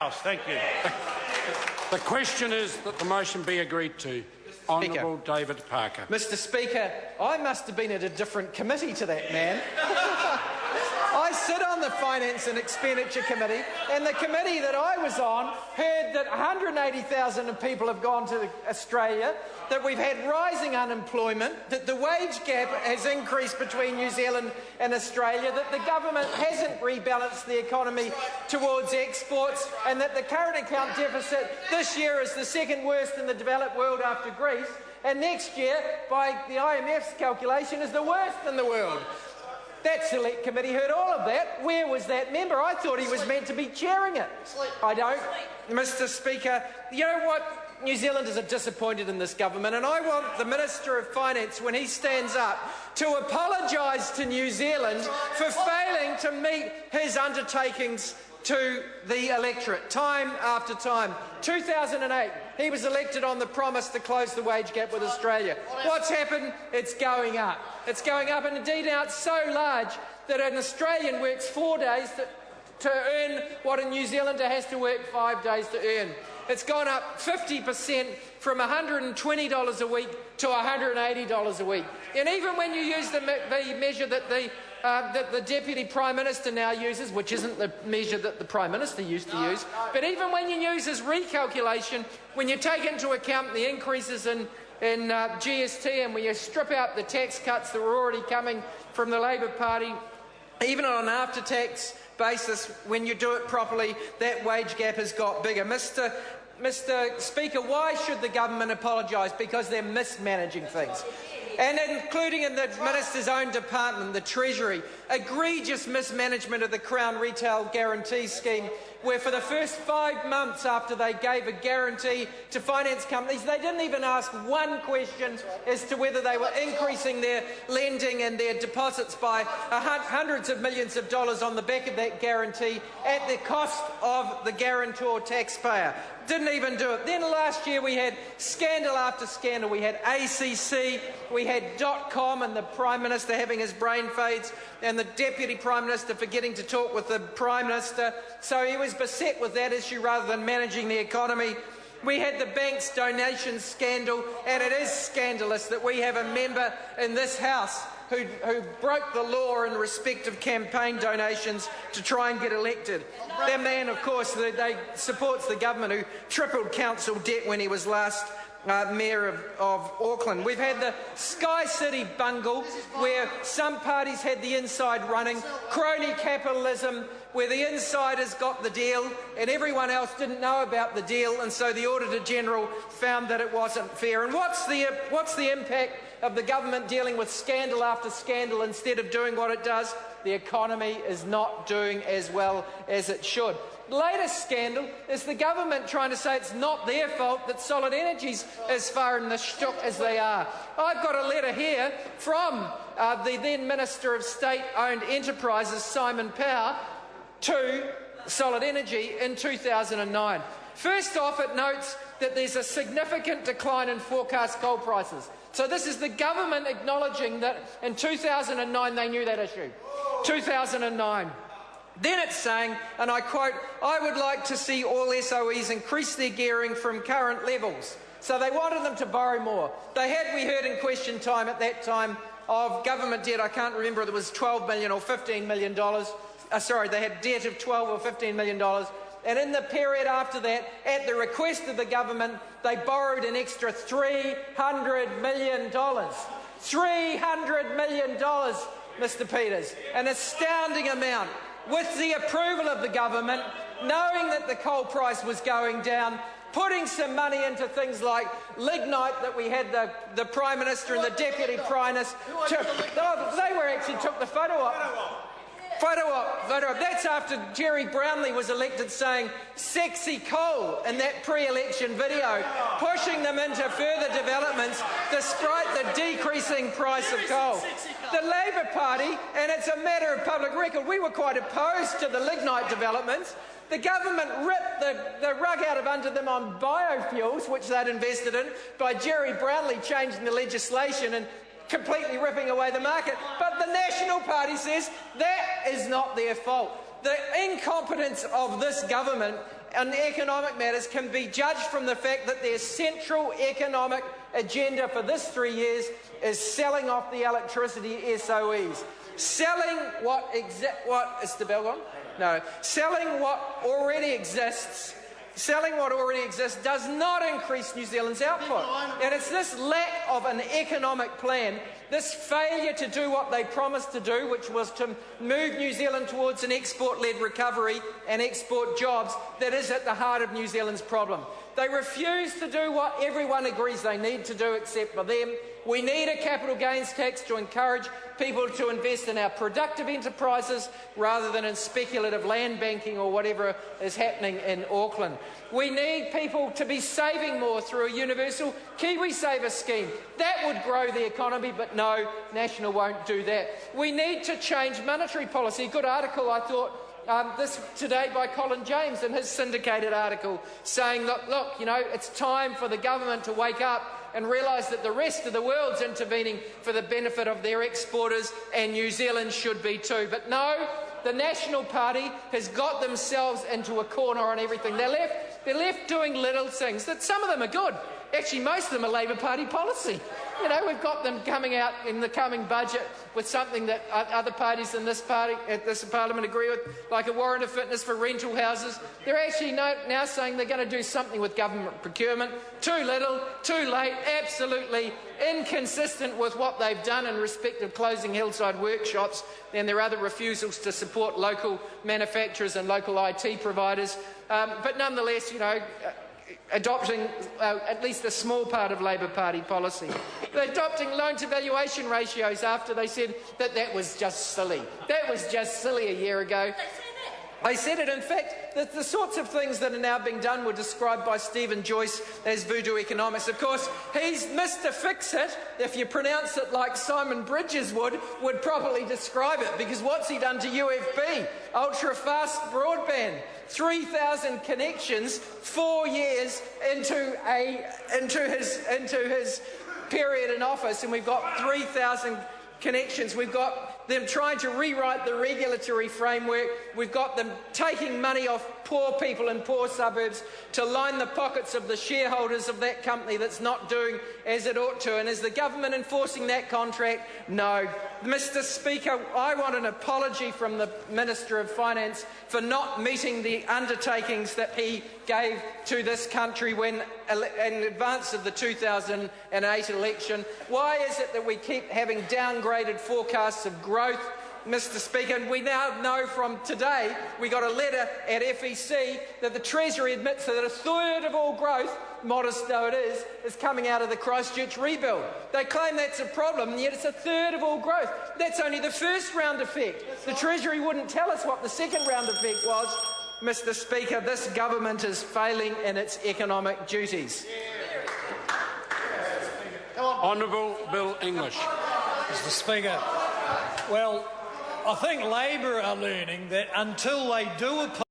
Thank you. The question is that the motion be agreed to. Honourable David Parker. Mr. Speaker, I must have been at a different committee to that man. I sit on the Finance and Expenditure Committee, and the committee that I was on heard that 180,000 people have gone to Australia, that we've had rising unemployment, that the wage gap has increased between New Zealand and Australia, that the government hasn't rebalanced the economy towards exports, and that the current account deficit this year is the second worst in the developed world after Greece, and next year, by the IMF's calculation, is the worst in the world. That select committee heard all of that. Where was that member? I thought he was meant to be chairing it. I don't. Mr. Speaker, you know what? New Zealanders are disappointed in this government, and I want the Minister of Finance, when he stands up, to apologise to New Zealand for failing to meet his undertakings to the electorate, time after time. 2008, he was elected on the promise to close the wage gap with Australia. What's happened? It's going up. It's going up, and indeed now it's so large that an Australian works 4 days to earn what a New Zealander has to work 5 days to earn. It's gone up 50% from $120 a week to $180 a week. And even when you use the measure that the Deputy Prime Minister now uses, which isn't the measure that the Prime Minister used to use, but even when you use his recalculation, when you take into account the increases in GST and when you strip out the tax cuts that were already coming from the Labor Party, even on an after-tax basis, when you do it properly, that wage gap has got bigger. Mr. Speaker, why should the government apologise? Because they're mismanaging things. And including in the Minister's own department, the Treasury, egregious mismanagement of the Crown Retail Guarantee Scheme, where for the first 5 months after they gave a guarantee to finance companies, they didn't even ask one question as to whether they were increasing their lending and their deposits by hundreds of millions of dollars on the back of that guarantee at the cost of the guarantor taxpayer. Didn't even do it. Then last year we had scandal after scandal. We had ACC, we had .com and the Prime Minister having his brain fades, and the Deputy Prime Minister forgetting to talk with the Prime Minister. So he was beset with that issue rather than managing the economy. We had the bank's donation scandal, and it is scandalous that we have a member in this House who broke the law in respect of campaign donations to try and get elected. That man, of course, they supports the government who tripled council debt when he was last Mayor of Auckland. We've had the Sky City bungle, where some parties had the inside running, crony capitalism, where the insiders got the deal and everyone else didn't know about the deal, and so the Auditor General found that it wasn't fair. And what's the impact of the government dealing with scandal after scandal instead of doing what it does? The economy is not doing as well as it should. The latest scandal is the government trying to say it's not their fault that Solid Energy's as far in the shtuk as they are. I've got a letter here from the then Minister of State-owned enterprises, Simon Power, to Solid Energy in 2009. First off, it notes that there's a significant decline in forecast coal prices. So this is the government acknowledging that in 2009 they knew that issue. 2009. Then it's saying, and I quote, "I would like to see all SOEs increase their gearing from current levels." So they wanted them to borrow more. We heard in question time at that time of government debt, I can't remember whether it was $12 million or $15 million. They had debt of $12 or $15 million. And in the period after that, at the request of the government, they borrowed an extra $300 million. $300 million, Mr. Peters. An astounding amount. With the approval of the government, knowing that the coal price was going down, putting some money into things like lignite that we had the Prime Minister and the Deputy Prime Minister. They were actually took the photo op. Photo op. That's after Jerry Brownlee was elected saying sexy coal in that pre-election video, pushing them into further developments despite the decreasing price of coal. The Labor Party, and it's a matter of public record, we were quite opposed to the lignite developments. The government ripped the rug out of under them on biofuels, which they'd invested in, by Jerry Brownlee changing the legislation and completely ripping away the market. But the National Party says that is not their fault. The incompetence of this government on economic matters can be judged from the fact that their central economic agenda for this 3 years is selling off the electricity SOEs. Selling what is the bell gone? No. Selling what already exists. Selling what already exists does not increase New Zealand's output. And it's this lack of an economic plan, this failure to do what they promised to do, which was to move New Zealand towards an export-led recovery and export jobs, that is at the heart of New Zealand's problem. They refuse to do what everyone agrees they need to do except for them. We need a capital gains tax to encourage people to invest in our productive enterprises rather than in speculative land banking or whatever is happening in Auckland. We need people to be saving more through a universal KiwiSaver scheme. That would grow the economy, but no, National won't do that. We need to change monetary policy. A good article, I thought, this today by Colin James in his syndicated article, saying that, look, you know, it's time for the government to wake up and realise that the rest of the world's intervening for the benefit of their exporters, and New Zealand should be too. But no, the National Party has got themselves into a corner on everything. They're left doing little things that some of them are good. Actually, most of them are Labour Party policy. You know, we've got them coming out in the coming budget with something that other parties in this parliament agree with, like a warrant of fitness for rental houses. They're actually now saying they're going to do something with government procurement. Too little, too late, absolutely inconsistent with what they've done in respect of closing hillside workshops and their other refusals to support local manufacturers and local IT providers. But nonetheless, you know, adopting at least a small part of Labour Party policy. They're adopting loan-to-valuation ratios after they said that that was just silly. That was just silly a year ago. They said it. In fact, that the sorts of things that are now being done were described by Stephen Joyce as voodoo economics. Of course, he's Mr. Fix-It, if you pronounce it like Simon Bridges would probably describe it, because what's he done to UFB? Ultra-fast broadband. 3,000 connections 4 years into his period in office, and we've got 3,000 connections. We've got them trying to rewrite the regulatory framework. We've got them taking money off poor people in poor suburbs to line the pockets of the shareholders of that company that's not doing as it ought to. And is the government enforcing that contract? No. Mr. Speaker, I want an apology from the Minister of Finance for not meeting the undertakings that he gave to this country when in advance of the 2008 election. Why is it that we keep having downgraded forecasts of growth? Mr. Speaker, and we now know from today, we got a letter at FEC that the Treasury admits that a third of all growth, modest though it is coming out of the Christchurch rebuild. They claim that's a problem, and yet it's a third of all growth. That's only the first round effect. The Treasury wouldn't tell us what the second round effect was. Mr. Speaker, this government is failing in its economic duties. Honourable Bill English. Mr. Speaker, well, I think Labor are learning that until they do a